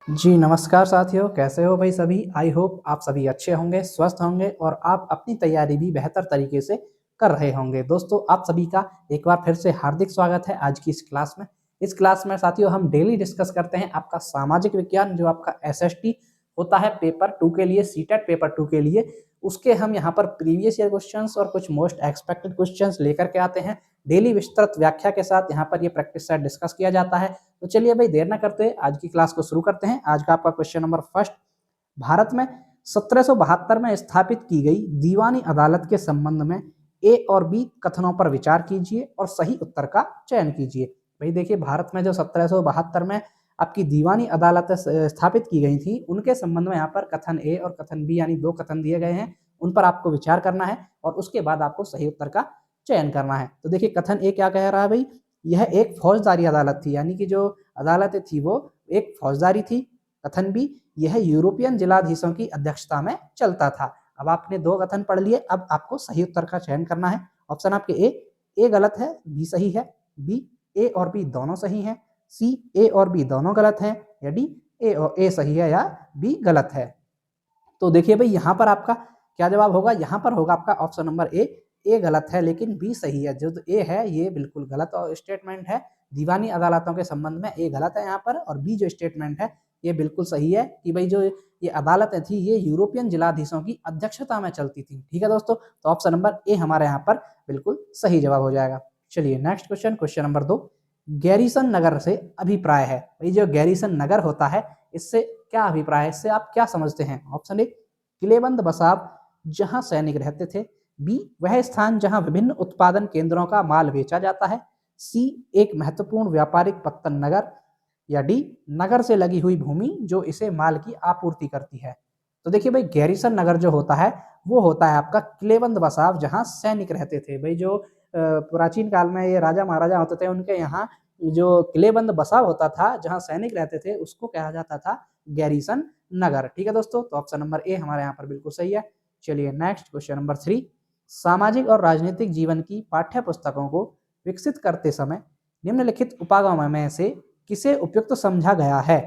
जी नमस्कार साथियों, कैसे हो भाई सभी। आई होप आप सभी अच्छे होंगे, स्वस्थ होंगे और आप अपनी तैयारी भी बेहतर तरीके से कर रहे होंगे। दोस्तों, आप सभी का एक बार फिर से हार्दिक स्वागत है आज की इस क्लास में। इस क्लास में साथियों हम डेली डिस्कस करते हैं आपका सामाजिक विज्ञान, जो आपका एसएसटी होता है पेपर 2 के लिए, सीटेट पेपर 2 के लिए। उसके हम यहाँ पर प्रीवियस ईयर क्वेश्चंस और कुछ मोस्ट एक्सपेक्टेड क्वेश्चंस लेकर के आते हैं। डेली विस्तृत व्याख्या के साथ यहाँ पर ये प्रैक्टिस सेट डिस्कस किया जाता है। तो चलिए भाई देर ना करते हुए आज की क्लास को शुरू करते हैं। आज का आपका क्वेश्चन नंबर फर्स्ट, भारत में 1772 में स्थापित की गई दीवानी अदालत के संबंध में ए और बी कथनों पर विचार कीजिए और सही उत्तर का चयन कीजिए। भाई देखिए, भारत में जो 1772 में आपकी दीवानी अदालत स्थापित की गई थी, उनके संबंध में यहाँ पर कथन ए और कथन बी यानी दो कथन दिए गए हैं। उन पर आपको विचार करना है और उसके बाद आपको सही उत्तर का चयन करना है। तो देखिए, कथन ए क्या कह रहा है भाई, यह एक फौजदारी अदालत थी, यानी कि जो अदालत थी वो एक फौजदारी थी। कथन बी, यह यूरोपियन जिलाधीशों की अध्यक्षता में चलता था। अब आपने दो कथन पढ़ लिए, अब आपको सही उत्तर का चयन करना है। ऑप्शन आपके ए गलत है, बी सही है, बी ए और बी दोनों सही हैं, सी ए और बी दोनों गलत हैं, या डी ए सही है या बी गलत है। तो देखिए भाई, यहाँ पर आपका क्या जवाब होगा, यहाँ पर होगा आपका ऑप्शन नंबर ए गलत है लेकिन बी सही है। जो ए है ये बिल्कुल गलत और स्टेटमेंट है। दीवानी अदालतों के संबंध में ए गलत है यहाँ पर, और बी जो स्टेटमेंट है ये बिल्कुल सही है कि भाई जो ये अदालतें थी ये यूरोपियन जिलाधीशों की अध्यक्षता में चलती थी। ठीक है दोस्तों, तो ऑप्शन नंबर ए हमारे यहाँ पर बिल्कुल सही जवाब हो जाएगा। चलिए next question, question number 2, garrison नगर से अभिप्राय है। भाई जो गैरीसन नगर होता है इससे क्या अभिप्राय है, इससे आप क्या समझते हैं। ऑप्शन ए, किलेबंद बसाव जहां सैनिक रहते थे, बी वह स्थान जहां विभिन्न उत्पादन केंद्रों का माल बेचा जाता है, सी एक महत्वपूर्ण व्यापारिक पत्तन नगर, या डी नगर से लगी हुई भूमि जो इसे माल की आपूर्ति करती है। तो देखिए भाई, गैरीसन नगर जो होता है वो होता है आपका किलेबंद बसाव जहां सैनिक रहते थे। भाई जो प्राचीन काल में ये राजा महाराजा होते थे, उनके यहाँ जो किलेबंद बसाव होता था जहां सैनिक रहते थे उसको कहा जाता था गैरीसन नगर। ठीक है दोस्तों, तो ऑप्शन नंबर ए हमारे यहाँ पर बिल्कुल सही है। चलिए नेक्स्ट क्वेश्चन नंबर 3, सामाजिक और राजनीतिक जीवन की पाठ्य पुस्तकों को विकसित करते समय निम्नलिखित उपागमों में से किसे उपयुक्त समझा गया है।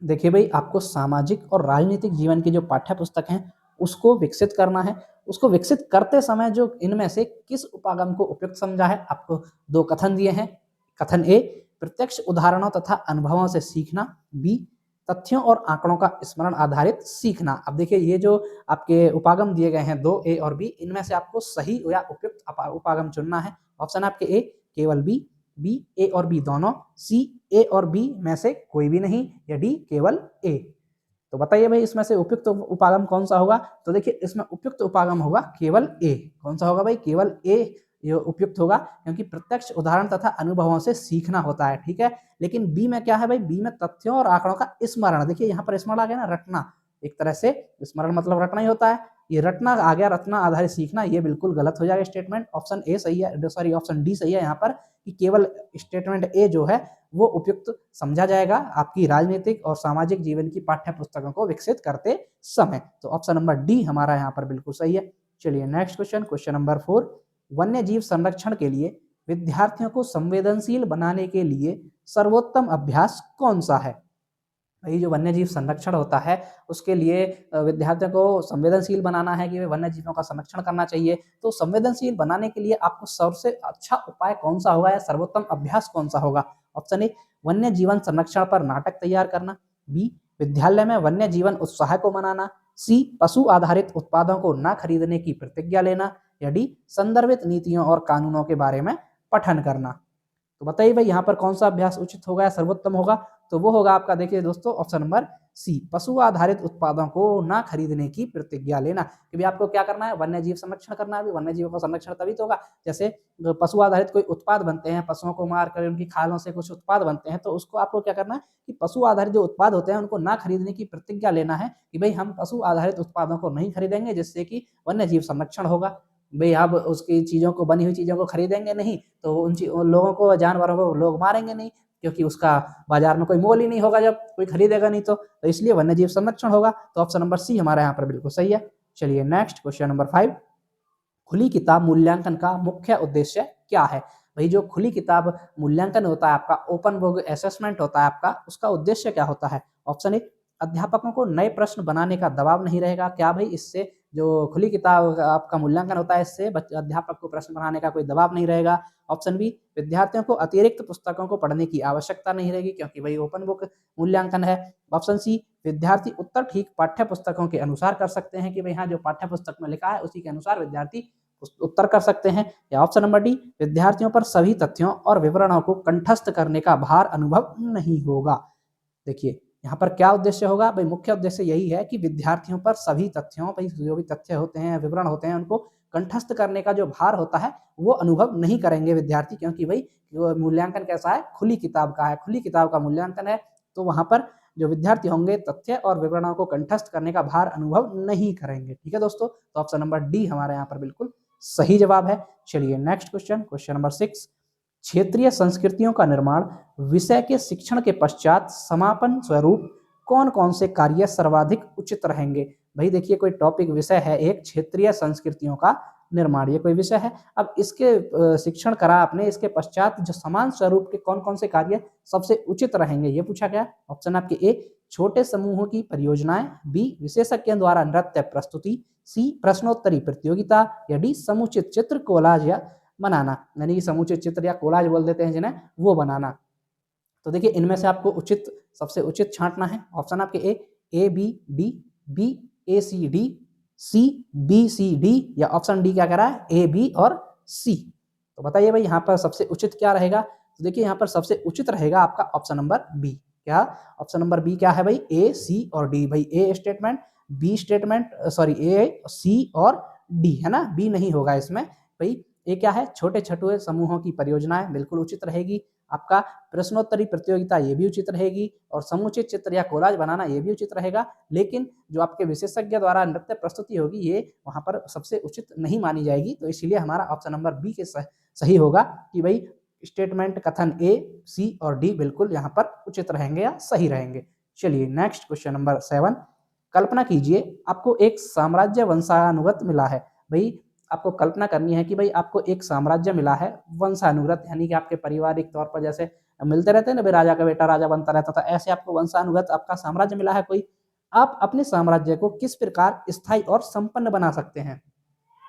देखिए भाई, आपको सामाजिक और राजनीतिक जीवन की जो पाठ्य पुस्तक हैं उसको विकसित करना है। उसको विकसित करते समय जो इनमें से किस उपागम को उपयुक्त समझा है, आपको दो कथन दिए हैं। कथन ए, प्रत्यक्ष उदाहरणों तथा अनुभवों से सीखना, बी तथ्यों और आंकड़ों का स्मरण आधारित सीखना। अब देखिए, ये जो आपके उपागम दिए गए हैं दो ए और बी, इनमें से आपको सही या उपयुक्त उपागम चुनना है। ऑप्शन आपके ए केवल बी, बी ए और बी दोनों, सी ए और बी में से कोई भी नहीं, या डी केवल ए। तो बताइए भाई, इसमें से उपयुक्त उपागम कौन सा होगा। तो देखिए, इसमें उपयुक्त उपागम होगा केवल ए। कौन सा होगा भाई, केवल ए ये उपयुक्त होगा, क्योंकि प्रत्यक्ष उदाहरण तथा अनुभवों से सीखना होता है। ठीक है, लेकिन बी में क्या है भाई, बी में तथ्यों और आंकड़ों का स्मरण। देखिए यहाँ पर स्मरण आ गया ना, रटना, एक तरह से स्मरण मतलब रटना ही होता है। ये रटना आ गया, रटना आधारित सीखना, ये बिल्कुल गलत हो जाएगा स्टेटमेंट। ऑप्शन ए सही है, सॉरी ऑप्शन डी सही है यहाँ पर, कि केवल स्टेटमेंट ए जो है वो उपयुक्त समझा जाएगा आपकी राजनीतिक और सामाजिक जीवन की पाठ्य पुस्तकों को विकसित करते समय। तो ऑप्शन नंबर डी हमारा यहाँ पर बिल्कुल सही है। चलिए नेक्स्ट क्वेश्चन, क्वेश्चन नंबर 4, वन्य जीव संरक्षण के लिए विद्यार्थियों को संवेदनशील बनाने के लिए सर्वोत्तम अभ्यास कौन सा है। भाई जो वन्य जीव संरक्षण होता है उसके लिए विद्यार्थियों को संवेदनशील बनाना है कि वे वन्य जीवों का संरक्षण करना चाहिए। तो संवेदनशील बनाने के लिए आपको सबसे अच्छा उपाय कौन सा होगा या सर्वोत्तम अभ्यास कौन सा होगा। ऑप्शन ए, वन्य जीवन संरक्षण पर नाटक तैयार करना, बी विद्यालय में वन्य जीवन उत्साह को मनाना, सी पशु आधारित उत्पादों को न खरीदने की प्रतिज्ञा लेना, या डी संदर्भित नीतियों और कानूनों के बारे में पठन करना। तो बताइए भाई, यहाँ पर कौन सा अभ्यास उचित होगा या सर्वोत्तम होगा। तो वो होगा आपका, देखिए दोस्तों, ऑप्शन नंबर सी, पशु आधारित उत्पादों को ना खरीदने की प्रतिज्ञा लेना। क्योंकि आपको क्या करना है, वन्य जीव संरक्षण करना है। वन्य जीवों का संरक्षण तभी तो होगा, जैसे पशु आधारित कोई उत्पाद बनते हैं, पशुओं को मार कर उनकी खालों से कुछ उत्पाद बनते हैं, तो उसको आपको क्या करना है कि पशु आधारित जो उत्पाद होते हैं उनको ना खरीदने की प्रतिज्ञा लेना है कि भाई हम पशु आधारित उत्पादों को नहीं खरीदेंगे, जिससे कि वन्य जीव संरक्षण होगा। भाई आप उसकी चीज़ों को, बनी हुई चीज़ों को खरीदेंगे नहीं तो उन लोगों को, जानवरों को लोग मारेंगे नहीं, क्योंकि उसका बाजार में कोई मोल ही नहीं होगा जब कोई खरीदेगा नहीं। तो इसलिए वन्य जीव संरक्षण होगा। तो ऑप्शन नंबर सी हमारे यहाँ पर बिल्कुल सही है। चलिए नेक्स्ट क्वेश्चन नंबर 5, खुली किताब मूल्यांकन का मुख्य उद्देश्य क्या है। भाई जो खुली किताब मूल्यांकन होता है आपका, ओपन बुक असेसमेंट होता है आपका, उसका उद्देश्य क्या होता है? ऑप्शन ए, अध्यापकों को नए प्रश्न बनाने का दबाव नहीं रहेगा। क्या भाई इससे जो खुली किताब आपका मूल्यांकन होता है, इससे अध्यापक को प्रश्न बनाने का कोई दबाव नहीं रहेगा। ऑप्शन बी, विद्यार्थियों को अतिरिक्त पुस्तकों को पढ़ने की आवश्यकता नहीं रहेगी क्योंकि भाई ओपन बुक मूल्यांकन है। ऑप्शन सी, विद्यार्थी उत्तर ठीक पाठ्य पुस्तकों के अनुसार कर सकते हैं कि भाई हाँ जो पाठ्य पुस्तक में लिखा है उसी के अनुसार विद्यार्थी उत्तर कर सकते हैं। या ऑप्शन नंबर डी, विद्यार्थियों पर सभी तथ्यों और विवरणों को कंठस्थ करने का भार अनुभव नहीं होगा। देखिए यहाँ पर क्या उद्देश्य होगा भाई, मुख्य उद्देश्य यही है कि विद्यार्थियों पर सभी तथ्यों भाई जो भी तथ्य होते हैं, विवरण होते हैं, उनको कंठस्थ करने का जो भार होता है वो अनुभव नहीं करेंगे विद्यार्थी, क्योंकि भाई मूल्यांकन कैसा है, खुली किताब का है, खुली किताब का मूल्यांकन है। तो वहां पर जो विद्यार्थी होंगे तथ्य और विवरणों को कंठस्थ करने का भार अनुभव नहीं करेंगे। ठीक है दोस्तों, तो ऑप्शन नंबर डी हमारे यहाँ पर बिल्कुल सही जवाब है। चलिए नेक्स्ट क्वेश्चन, क्वेश्चन नंबर 6, क्षेत्रीय संस्कृतियों का निर्माण विषय के शिक्षण के पश्चात समापन स्वरूप कौन कौन से कार्य सर्वाधिक उचित रहेंगे? भाई देखिए कोई टॉपिक विषय है एक, क्षेत्रीय संस्कृतियों का निर्माण, ये कोई विषय है। अब इसके शिक्षण करा आपने, इसके पश्चात जो समान स्वरूप के कौन कौन से कार्य सबसे उचित रहेंगे ये पूछा गया। ऑप्शन आपके ए, छोटे समूहों की परियोजनाएं, बी, विशेषज्ञों द्वारा नृत्य प्रस्तुति, सी, प्रश्नोत्तरी प्रतियोगिता, या डी, समुचित चित्र कोलाज या बनाना, यानी कि समुचित चित्र या कोलाज बोल देते हैं जिन्हें, वो बनाना। तो देखिए इनमें से आपको उचित सबसे उचित छांटना है। ऑप्शन आपके A B D, B A C D, C B C D, या ऑप्शन डी क्या कह रहा है, ए बी और सी। तो बताइए भाई यहाँ पर सबसे उचित क्या रहेगा? तो देखिए यहाँ पर सबसे उचित रहेगा आपका ऑप्शन नंबर बी। क्या ऑप्शन नंबर बी क्या है भाई, ए सी और डी। भाई A statement, B statement, sorry A C और डी है ना, बी नहीं होगा इसमें। भाई ये क्या है, छोटे छोटे समूहों की परियोजनाएं, बिल्कुल उचित रहेगी। आपका प्रश्नोत्तरी प्रतियोगिता ये भी उचित रहेगी, और समुचित चित्र या कोलाज बनाना ये भी उचित रहेगा। लेकिन जो आपके विशेषज्ञ द्वारा नृत्य प्रस्तुति होगी ये वहां पर सबसे उचित नहीं मानी जाएगी। तो इसलिए हमारा ऑप्शन नंबर बी के सही होगा कि भाई स्टेटमेंट कथन ए सी और डी बिल्कुल यहाँ पर उचित रहेंगे या सही रहेंगे। चलिए नेक्स्ट क्वेश्चन नंबर 7, कल्पना कीजिए आपको एक साम्राज्य वंशानुगत मिला है। भाई आपको कल्पना करनी है कि भाई आपको एक साम्राज्य मिला है वंशानुगत, यानी कि आपके पारिवारिक तौर पर जैसे मिलते रहते हैं ना, भाई राजा का बेटा राजा बनता रहता था, ऐसे आपको वंशानुगत आपका साम्राज्य मिला है कोई। आप अपने साम्राज्य को किस प्रकार स्थायी और संपन्न बना सकते हैं?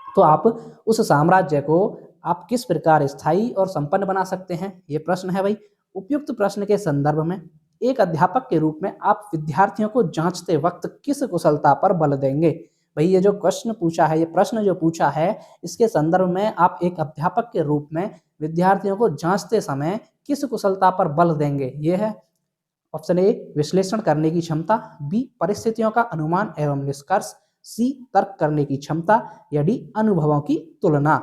तो आप उस साम्राज्य को आप किस प्रकार स्थायी और संपन्न बना सकते हैं, ये प्रश्न है भाई। उपयुक्त प्रश्न के संदर्भ में एक अध्यापक के रूप में आप विद्यार्थियों को जांचते वक्त किस कुशलता पर बल देंगे? भाई ये जो क्वेश्चन पूछा है, ये प्रश्न जो पूछा है, इसके संदर्भ में आप एक अध्यापक के रूप में विद्यार्थियों को जांचते समय किस कुशलता पर बल देंगे? ये है ऑप्शन ए, विश्लेषण करने की क्षमता, बी, परिस्थितियों का अनुमान एवं निष्कर्ष, सी, तर्क करने की क्षमता, या डी, अनुभवों की तुलना।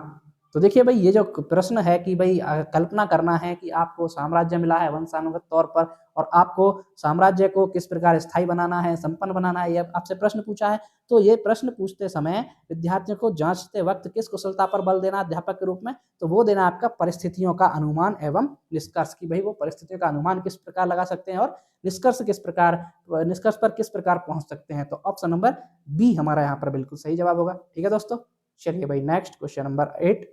तो देखिए भाई ये जो प्रश्न है कि भाई कल्पना करना है कि आपको साम्राज्य मिला है वंशानुगत तौर पर, और आपको साम्राज्य को किस प्रकार स्थायी बनाना है, संपन्न बनाना है, ये आपसे प्रश्न पूछा है। तो ये प्रश्न पूछते समय विद्यार्थियों को जांचते वक्त किस कुशलता पर बल देना अध्यापक के रूप में? तो वो देना आपका परिस्थितियों का अनुमान एवं निष्कर्ष, की भाई वो परिस्थितियों का अनुमान किस प्रकार लगा सकते हैं और निष्कर्ष पर किस प्रकार पहुंच सकते हैं। तो ऑप्शन नंबर बी हमारा यहाँ पर बिल्कुल सही जवाब होगा। ठीक है दोस्तों, चलिए भाई नेक्स्ट क्वेश्चन नंबर 8,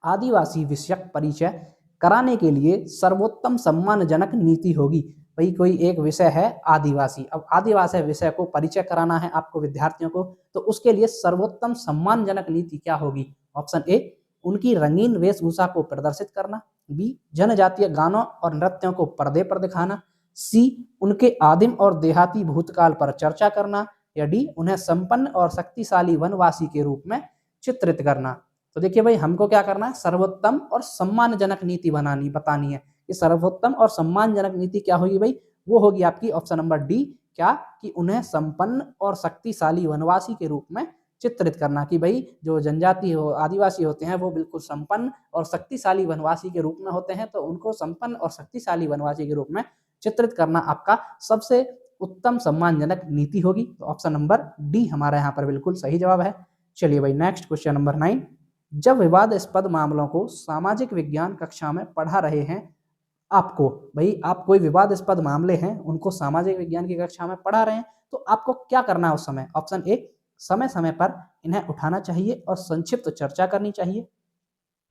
आदिवासी विषयक परिचय कराने के लिए सर्वोत्तम सम्मानजनक नीति होगी। भाई कोई एक विषय है आदिवासी, अब आदिवासी विषय को परिचय कराना है आपको विद्यार्थियों को, तो उसके लिए सर्वोत्तम सम्मानजनक नीति क्या होगी? ऑप्शन ए, उनकी रंगीन वेशभूषा को प्रदर्शित करना, बी, जनजातीय गानों और नृत्यों को पर्दे पर दिखाना, सी, उनके आदिम और देहाती भूतकाल पर चर्चा करना, या डी, उन्हें संपन्न और शक्तिशाली वनवासी के रूप में चित्रित करना। तो देखिए भाई हमको क्या करना है, सर्वोत्तम और सम्मानजनक नीति बतानी है। कि सर्वोत्तम और सम्मानजनक नीति क्या होगी भाई? वो होगी आपकी ऑप्शन नंबर डी, क्या कि उन्हें संपन्न और शक्तिशाली वनवासी के रूप में चित्रित करना। कि भाई जो जनजाति हो आदिवासी होते हैं वो बिल्कुल संपन्न और शक्तिशाली वनवासी के रूप में होते हैं, तो उनको संपन्न और शक्तिशाली वनवासी के रूप में चित्रित करना आपका सबसे उत्तम सम्मानजनक नीति होगी। तो ऑप्शन नंबर डी हमारा यहाँ पर बिल्कुल सही जवाब है। चलिए भाई नेक्स्ट क्वेश्चन नंबर 9, जब विवादास्पद मामलों को सामाजिक विज्ञान कक्षा में पढ़ा रहे हैं आपको, भाई आप कोई विवादास्पद मामले हैं उनको सामाजिक विज्ञान की कक्षा में पढ़ा रहे हैं, तो आपको क्या करना है उस समय? ऑप्शन ए, समय समय पर इन्हें उठाना चाहिए और संक्षिप्त चर्चा करनी चाहिए,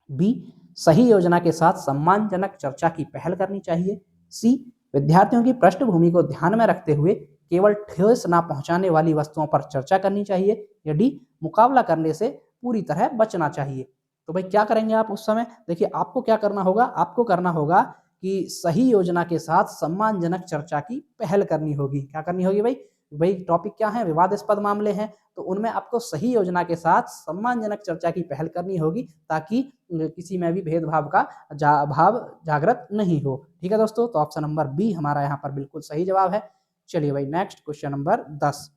बी, सही योजना के साथ सम्मानजनक चर्चा की पहल करनी चाहिए। सी, विद्यार्थियों की पृष्ठभूमि को ध्यान में रखते हुए केवल ठेस ना पहुंचाने वाली वस्तुओं पर चर्चा करनी चाहिए। या डी, मुकाबला करने से पूरी तरह बचना चाहिए। तो भाई क्या करेंगे आप उस समय? देखिए आपको क्या करना होगा, आपको करना होगा कि सही योजना के साथ सम्मानजनक चर्चा की पहल करनी होगी। क्या करनी होगी भाई? भाई टॉपिक क्या है? विवादास्पद मामले हैं, तो उनमें आपको सही योजना के साथ सम्मानजनक चर्चा की पहल करनी होगी ताकि किसी में भी भेदभाव का भाव जागृत नहीं हो। ठीक है दोस्तों, तो ऑप्शन नंबर बी हमारा यहाँ पर बिल्कुल सही जवाब है। चलिए भाई नेक्स्ट क्वेश्चन नंबर 10,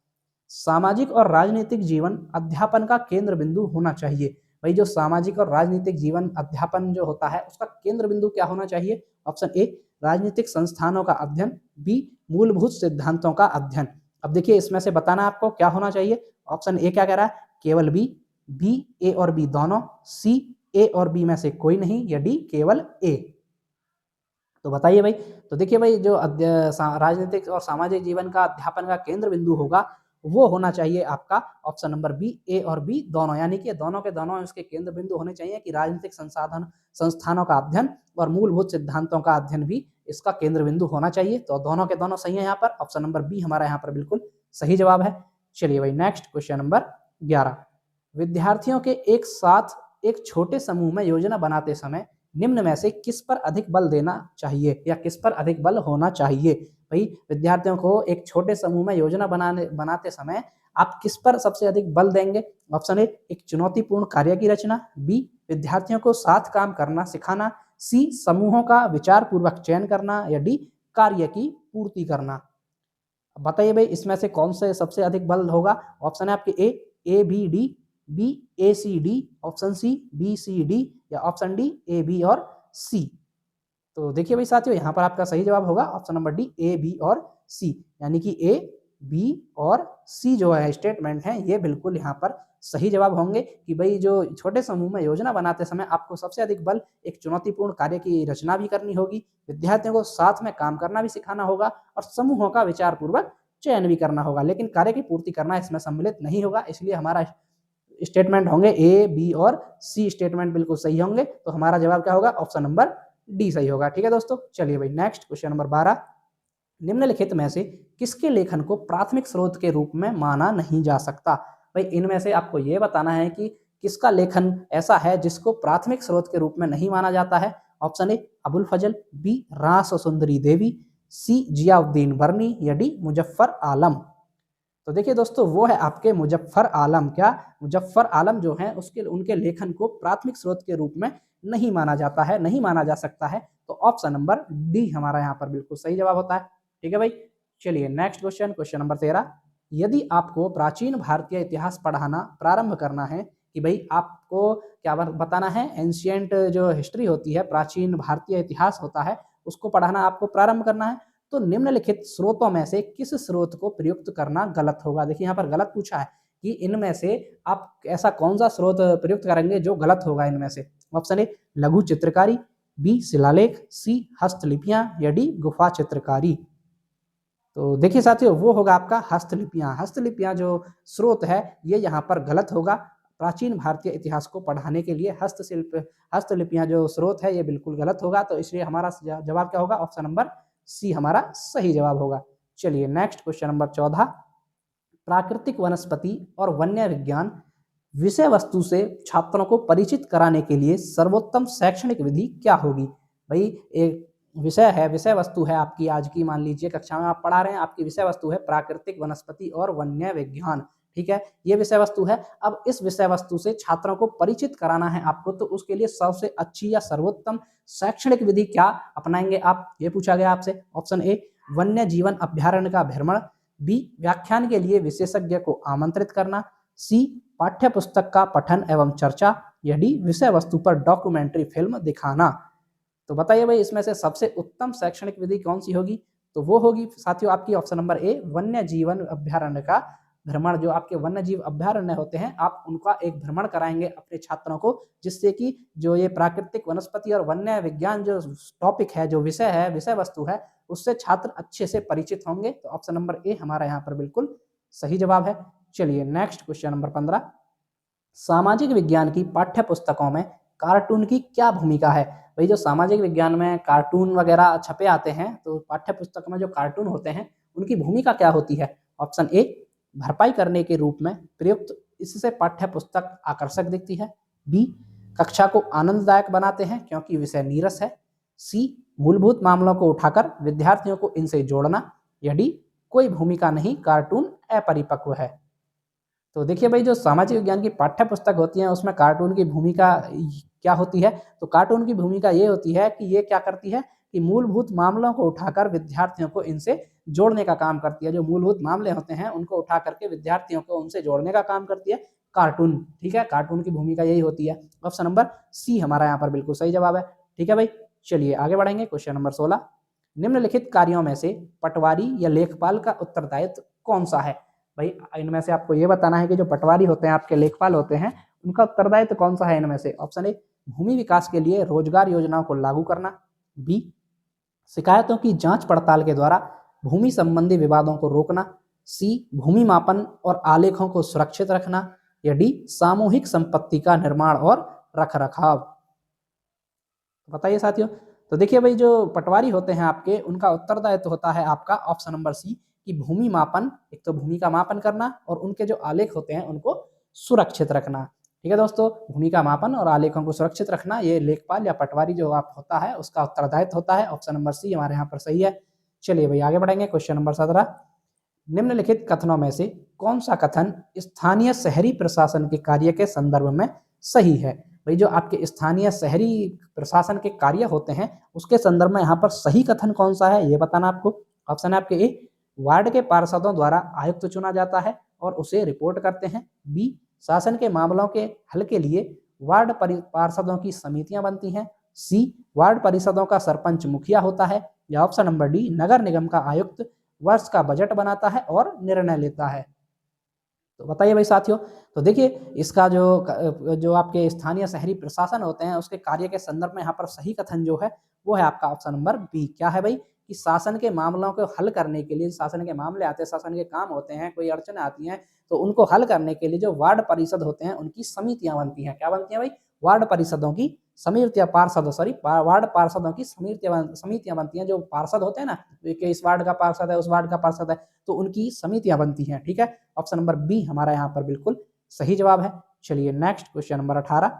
सामाजिक और राजनीतिक जीवन अध्यापन का केंद्र बिंदु होना चाहिए। भाई जो सामाजिक और राजनीतिक जीवन अध्यापन जो होता है उसका केंद्र बिंदु क्या होना चाहिए? ऑप्शन ए, राजनीतिक संस्थानों का अध्ययन। बी, मूलभूत सिद्धांतों का अध्ययन। अब देखिए इसमें से बताना आपको क्या होना चाहिए। ऑप्शन ए क्या कह रहा है? केवल बी, बी ए और बी दोनों, सी ए और बी में से कोई नहीं, या डी केवल ए। तो बताइए भाई। तो देखिए भाई जो राजनीतिक और सामाजिक जीवन का अध्यापन का केंद्र बिंदु होगा वो होना चाहिए आपका ऑप्शन नंबर बी, ए और बी दोनों, यानी कि दोनों के दोनों इसके केंद्र बिंदु होने चाहिए कि राजनीतिक संस्थानों का अध्ययन और मूलभूत सिद्धांतों का अध्ययन भी इसका केंद्र बिंदु होना चाहिए। तो दोनों के दोनों सही है यहाँ पर, ऑप्शन नंबर बी हमारा यहाँ पर बिल्कुल सही जवाब है। चलिए भाई नेक्स्ट क्वेश्चन नंबर 11, विद्यार्थियों के एक साथ एक छोटे समूह में योजना बनाते समय निम्न में से किस पर अधिक बल देना चाहिए या किस पर अधिक बल होना चाहिए? भाई विद्यार्थियों को एक छोटे समूह में योजना बनाते समय आप किस पर सबसे अधिक बल देंगे? ऑप्शन ए, एक चुनौतीपूर्ण कार्य की रचना। बी, विद्यार्थियों को साथ काम करना सिखाना। सी, समूहों का विचार पूर्वक चयन करना। या डी, कार्य की पूर्ति करना। बताइए भाई इसमें से कौन से सबसे अधिक बल होगा? ऑप्शन है आपके A B D, B A C D, option C B C D, या ऑप्शन डी ए बी और सी। तो देखिए भाई साथियों यहाँ पर आपका सही जवाब होगा option number D, A B और सी, यानी कि ए बी और सी जो है स्टेटमेंट है ये बिल्कुल यहाँ पर सही जवाब होंगे कि भाई जो छोटे समूह में योजना बनाते समय आपको सबसे अधिक बल एक चुनौतीपूर्ण कार्य की रचना भी करनी होगी, विद्यार्थियों को साथ में काम करना भी सिखाना होगा और समूहों का विचार पूर्वक चयन भी करना होगा, लेकिन कार्य की पूर्ति करना इसमें सम्मिलित नहीं होगा। इसलिए हमारा स्टेटमेंट होंगे ए बी और सी स्टेटमेंट बिल्कुल सही होंगे। तो हमारा जवाब क्या होगा? ऑप्शन नंबर डी सही होगा। ठीक है दोस्तों, चलिए भाई नेक्स्ट क्वेश्चन नंबर 12, निम्नलिखित में से किसके लेखन को प्राथमिक स्रोत के रूप में माना नहीं जा सकता? भाई इनमें से आपको यह बताना है कि किसका लेखन ऐसा है जिसको प्राथमिक स्रोत के रूप में नहीं माना जाता है। Option A, Abul Fazl. B, Ras Sundari देवी। सी, जियाउद्दीन बर्नी। या डी, मुजफ्फर आलम। तो देखिए दोस्तों वो है आपके मुजफ्फर आलम। क्या? मुजफ्फर आलम जो है उसके उनके लेखन को प्राथमिक स्रोत के रूप में नहीं माना जाता है, नहीं माना जा सकता है। तो ऑप्शन नंबर डी हमारा यहाँ पर बिल्कुल सही जवाब होता है। ठीक है भाई, चलिए नेक्स्ट क्वेश्चन, क्वेश्चन नंबर 13, यदि आपको प्राचीन भारतीय इतिहास पढ़ाना प्रारंभ करना है कि भाई आपको क्या बताना है, एंशियंट जो हिस्ट्री होती है, प्राचीन भारतीय इतिहास होता है, उसको पढ़ाना आपको प्रारंभ करना है, तो निम्नलिखित स्रोतों में से किस स्रोत को प्रयुक्त करना गलत होगा? देखिए यहाँ पर गलत पूछा है कि इनमें से आप ऐसा कौन सा स्रोत प्रयुक्त करेंगे जो गलत होगा इनमें से। ऑप्शन ए, लघु चित्रकारी। बी, शिलालेख। सी, हस्तलिपियां। या डी, गुफा चित्रकारी। तो देखिए साथियों वो होगा आपका हस्तलिपियां। हस्तलिपियां जो स्रोत है ये यहाँ पर गलत होगा। प्राचीन भारतीय इतिहास को पढ़ाने के लिए हस्तलिपियां जो स्रोत है ये बिल्कुल गलत होगा। तो इसलिए हमारा जवाब क्या होगा? ऑप्शन नंबर सी हमारा सही जवाब होगा। चलिए नेक्स्ट क्वेश्चन नंबर 14, प्राकृतिक वनस्पति और वन्य विज्ञान विषय वस्तु से छात्रों को परिचित कराने के लिए सर्वोत्तम शैक्षणिक विधि क्या होगी? भाई एक विषय है, विषय वस्तु है आपकी आज की, मान लीजिए कक्षा में आप पढ़ा रहे हैं, आपकी विषय वस्तु है प्राकृतिक वनस्पति और वन्य विज्ञान। ठीक है, ये विषय वस्तु है। अब इस विषय वस्तु से छात्रों को परिचित कराना है आपको, तो उसके लिए सबसे अच्छी या सर्वोत्तम शैक्षणिक विधि क्या अपनाएंगे आप? ये पूछा गया आपसे। ऑप्शन ए, वन्य जीवन अभ्यारण्य का भ्रमण। बी, व्याख्यान के लिए विशेषज्ञ को आमंत्रित करना। सी, पाठ्य पुस्तक का पठन एवं चर्चा। या डी, विषय वस्तु पर डॉक्यूमेंट्री फिल्म दिखाना। तो बताइए भाई इसमें से सबसे उत्तम शैक्षणिक विधि कौन सी होगी? तो वो होगी साथियों आपकी ऑप्शन नंबर ए, वन्य जीवन अभ्यारण्य का भ्रमण। जो आपके वन्य जीव अभ्यारण्य होते हैं आप उनका एक भ्रमण कराएंगे अपने छात्रों को, जिससे कि जो ये प्राकृतिक वनस्पति और वन्य विज्ञान जो टॉपिक है, जो विषय है, विषय वस्तु है, उससे छात्र अच्छे से परिचित होंगे। तो ऑप्शन नंबर ए हमारा यहाँ पर बिल्कुल सही जवाब है। चलिए नेक्स्ट क्वेश्चन नंबर 15, सामाजिक विज्ञान की पाठ्य पुस्तकों में कार्टून की क्या भूमिका है। भाई जो सामाजिक विज्ञान में कार्टून वगैरह छपे आते हैं तो पाठ्य पुस्तक में जो कार्टून होते हैं उनकी भूमिका क्या होती है। ऑप्शन ए, भरपाई करने के रूप में प्रयुक्त, इससे पाठ्य पुस्तक आकर्षक दिखती है। बी, कक्षा को आनंददायक बनाते हैं क्योंकि विषय नीरस है। सी, मूलभूत मामलों को उठाकर विद्यार्थियों को इनसे जोड़ना। या डी, कोई भूमिका नहीं, कार्टून अपरिपक्व है। तो देखिए भाई जो सामाजिक विज्ञान की पाठ्य पुस्तक होती है उसमें कार्टून की भूमिका क्या होती है। तो कार्टून की भूमिका ये होती है कि ये क्या करती है कि मूलभूत मामलों को उठाकर विद्यार्थियों को इनसे जोड़ने का काम करती है। जो मूलभूत मामले होते हैं उनको उठा करके विद्यार्थियों को उनसे जोड़ने का काम करती है कार्टून। ठीक है, कार्टून की भूमिका यही होती है। ऑप्शन नंबर सी हमारा यहाँ पर बिल्कुल सही जवाब है। ठीक है भाई, चलिए आगे बढ़ेंगे। क्वेश्चन नंबर 16, निम्नलिखित कार्यों में से पटवारी या लेखपाल का उत्तरदायित्व कौन सा है। भाई इनमें से आपको ये बताना है कि जो पटवारी होते हैं आपके लेखपाल होते हैं उनका उत्तरदायित्व कौन सा है इनमें से। ऑप्शन ए, भूमि विकास के लिए रोजगार योजनाओं को लागू करना। बी, शिकायतों की जांच पड़ताल के द्वारा भूमि संबंधी विवादों को रोकना। सी, भूमि मापन और आलेखों को सुरक्षित रखना। या डी, सामूहिक संपत्ति का निर्माण और रखरखाव। बताइए साथियों। तो देखिए भाई जो पटवारी होते हैं आपके उनका उत्तरदायित्व होता है आपका ऑप्शन नंबर सी कि भूमि मापन, एक तो भूमि का मापन करना और उनके जो आलेख होते हैं उनको सुरक्षित रखना। ठीक है दोस्तों, भूमि का मापन और आलेखों को सुरक्षित रखना ये लेखपाल या पटवारी जो आप होता है उसका उत्तरदायित्व होता है। ऑप्शन नंबर सी हमारे यहाँ पर सही है। चलिए भाई आगे बढ़ेंगे। क्वेश्चन नंबर 17, निम्नलिखित कथनों में से कौन सा कथन स्थानीय शहरी प्रशासन के कार्य के संदर्भ में सही है। भाई जो आपके स्थानीय शहरी प्रशासन के कार्य होते हैं उसके संदर्भ में यहाँ पर सही कथन कौन सा है ये बताना आपको। ऑप्शन है आपके ए, वार्ड के पार्षदों द्वारा आयुक्त चुना जाता है और उसे रिपोर्ट करते हैं। बी, शासन के मामलों के हल के लिए वार्ड पार्षदों की समितियां बनती हैं। सी, वार्ड परिषदों का सरपंच मुखिया होता है। या ऑप्शन नंबर डी, नगर निगम का आयुक्त वर्ष का बजट बनाता है और निर्णय लेता है। तो बताइए भाई साथियों। तो देखिए इसका जो आपके स्थानीय शहरी प्रशासन होते हैं उसके कार्य के संदर्भ में यहाँ पर सही कथन जो है वो है आपका ऑप्शन नंबर बी। क्या है भाई कि शासन के मामलों को हल करने के लिए, शासन के मामले आते हैं, शासन के काम होते हैं, कोई अड़चने आती हैं तो उनको हल करने के लिए जो वार्ड परिषद होते हैं उनकी समितियां बनती हैं। क्या बनती हैं भाई? वार्ड परिषदों की समितियां, पार्षद सॉरी वार्ड पार्षदों की समितियां बनती हैं। जो पार्षद होते हैं ना, कि इस वार्ड का पार्षद है, उस वार्ड का पार्षद है, तो उनकी समितियां बनती हैं। ठीक है, ऑप्शन नंबर बी हमारा यहाँ पर बिल्कुल सही जवाब है। चलिए नेक्स्ट क्वेश्चन नंबर 18,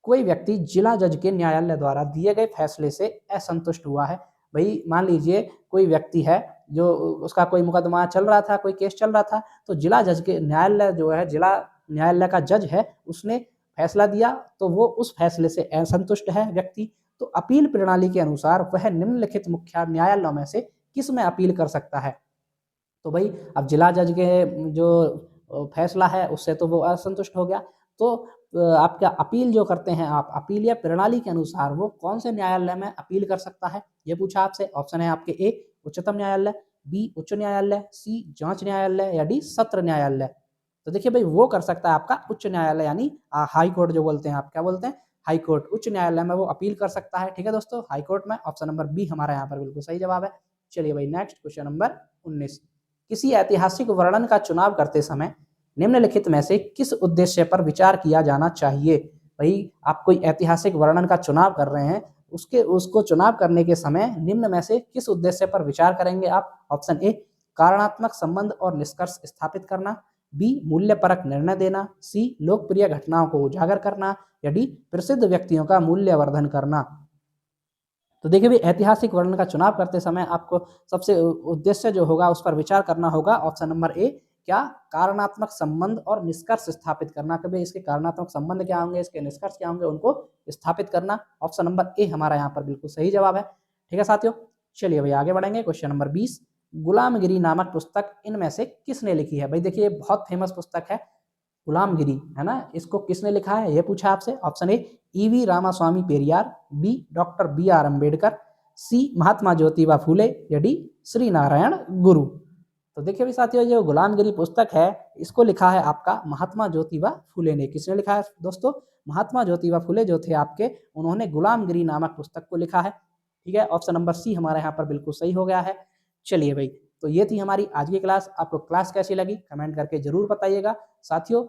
कोई व्यक्ति जिला जज के न्यायालय द्वारा दिए गए फैसले से असंतुष्ट हुआ है। भाई मान लीजिए कोई व्यक्ति है जो उसका कोई मुकदमा चल रहा था, कोई केस चल रहा था, तो जिला जज के न्यायालय जो है, जिला न्यायालय का जज है, उसने फैसला दिया तो वो उस फैसले से असंतुष्ट है व्यक्ति। तो अपील प्रणाली के अनुसार वह निम्नलिखित मुख्य न्यायालयों में से किस में अपील कर सकता है। तो भाई अब जिला जज के जो फैसला है उससे तो वो असंतुष्ट हो गया, तो आपका अपील जो करते हैं आप, अपील या प्रणाली के अनुसार वो कौन से न्यायालय में अपील कर सकता है ये पूछा आपसे। ऑप्शन है आपके ए, उच्चतम न्यायालय, बी, उच्च न्यायालय, सी, जांच न्यायालय, या डी, सत्र न्यायालय। तो देखिए भाई वो कर सकता है आपका उच्च न्यायालय, यानी हाई कोर्ट जो बोलते हैं, आप क्या बोलते हैं, हाई कोर्ट। उच्च न्यायालय में वो अपील कर सकता है। ठीक है दोस्तों, हाई कोर्ट में। ऑप्शन नंबर बी हमारा यहाँ पर बिल्कुल सही जवाब है। चलिए भाई नेक्स्ट क्वेश्चन नंबर 19, किसी ऐतिहासिक वर्णन का चुनाव करते समय निम्नलिखित में से किस उद्देश्य पर विचार किया जाना चाहिए। भाई आप कोई ऐतिहासिक वर्णन का चुनाव कर रहे हैं, उसको चुनाव करने के समय निम्न में से किस उद्देश्य पर विचार करेंगे आप। ऑप्शन ए, कारणात्मक संबंध और निष्कर्ष स्थापित करना। बी, मूल्य परक निर्णय देना। सी, लोकप्रिय घटनाओं को उजागर करना। या डी, प्रसिद्ध व्यक्तियों का मूल्यवर्धन करना। तो देखिए भाई ऐतिहासिक वर्णन का चुनाव करते समय आपको सबसे उद्देश्य जो होगा उस पर विचार करना होगा। ऑप्शन नंबर ए, क्या, कारणात्मक संबंध और निष्कर्ष स्थापित करना। कभी इसके कारणात्मक संबंध क्या होंगे, इसके निष्कर्ष क्या होंगे, उनको स्थापित करना। ऑप्शन नंबर ए हमारा यहाँ पर बिल्कुल सही जवाब है। ठीक है साथियों, चलिए भाई आगे बढ़ेंगे। क्वेश्चन नंबर 20, गुलामगिरी नामक पुस्तक इनमें से किसने लिखी है। भाई देखिए बहुत फेमस पुस्तक है गुलामगिरी, है ना, इसको किसने लिखा है ये पूछा आपसे। Option A, EV Ramaswamy Periyar, B, doctor BR Ambedkar, C, Mahatma Jyotiba Phule, या डी, श्री नारायण गुरु। तो देखिए भी साथियों जो गुलामगिरी पुस्तक है इसको लिखा है आपका महात्मा ज्योतिबा फूले ने। किसने लिखा है दोस्तों? महात्मा ज्योतिबा फूले जो थे आपके, उन्होंने गुलामगिरी नामक पुस्तक को लिखा है। ठीक है, ऑप्शन नंबर सी हमारे यहाँ पर बिल्कुल सही हो गया है। चलिए भाई, तो ये थी हमारी आज की क्लास। आपको क्लास कैसी लगी कमेंट करके जरूर बताइएगा साथियों।